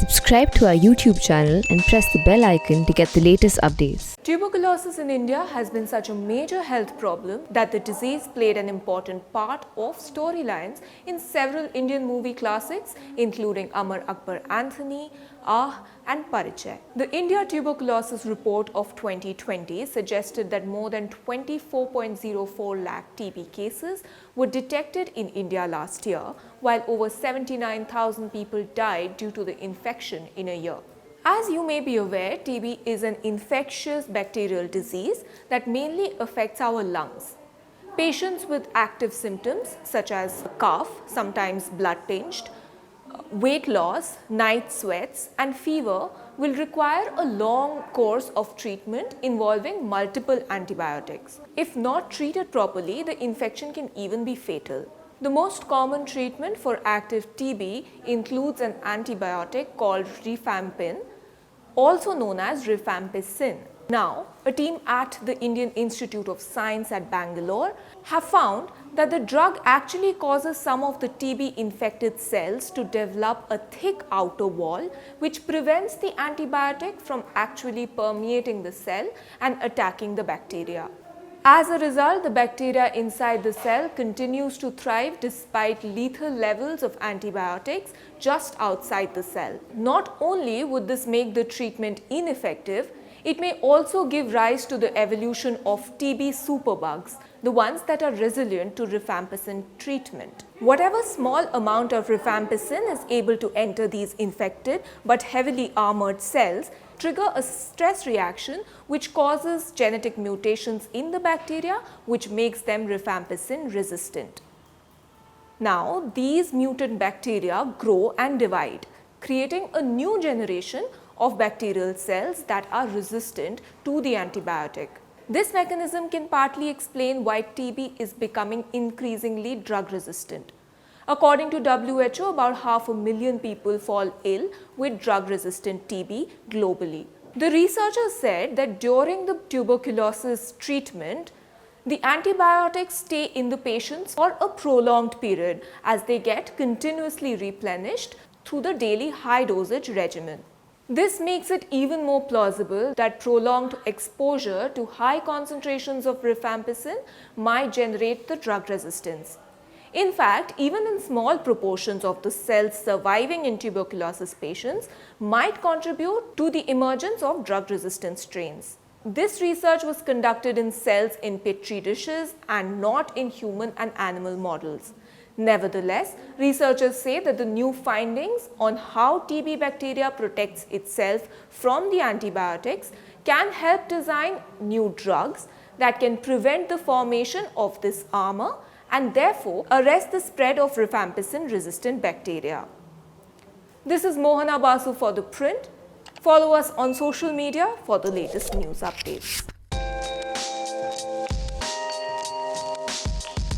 Subscribe to our YouTube channel and press the bell icon to get the latest updates. Tuberculosis in India has been such a major health problem that the disease played an important part of storylines in several Indian movie classics, including Amar Akbar Anthony, and Parichay. The India Tuberculosis Report of 2020 suggested that more than 24.04 lakh TB cases were detected in India last year, while over 79,000 people died due to the infection in a year. As you may be aware, TB is an infectious bacterial disease that mainly affects our lungs. Patients with active symptoms such as cough, sometimes blood-tinged, weight loss, night sweats and fever will require a long course of treatment involving multiple antibiotics. If not treated properly, the infection can even be fatal. The most common treatment for active TB includes an antibiotic called rifampin, also known as rifampicin. Now, a team at the Indian Institute of Science at Bangalore have found that the drug actually causes some of the TB-infected cells to develop a thick outer wall which prevents the antibiotic from actually permeating the cell and attacking the bacteria. As a result, the bacteria inside the cell continues to thrive despite lethal levels of antibiotics just outside the cell. Not only would this make the treatment ineffective, it may also give rise to the evolution of TB superbugs, the ones that are resilient to rifampicin treatment. Whatever small amount of rifampicin is able to enter these infected but heavily armored cells trigger a stress reaction which causes genetic mutations in the bacteria which makes them rifampicin resistant. Now, these mutant bacteria grow and divide, creating a new generation of bacterial cells that are resistant to the antibiotic. This mechanism can partly explain why TB is becoming increasingly drug resistant. According to WHO, about 500,000 people fall ill with drug-resistant TB globally. The researchers said that during the tuberculosis treatment, the antibiotics stay in the patients for a prolonged period as they get continuously replenished through the daily high-dosage regimen. This makes it even more plausible that prolonged exposure to high concentrations of rifampicin might generate the drug resistance. In fact, even in small proportions of the cells surviving in tuberculosis patients might contribute to the emergence of drug-resistant strains. This research was conducted in cells in petri dishes and not in human and animal models. Nevertheless, researchers say that the new findings on how TB bacteria protects itself from the antibiotics can help design new drugs that can prevent the formation of this armor and therefore arrest the spread of rifampicin-resistant bacteria. This is Mohana Basu for The Print. Follow us on social media for the latest news updates.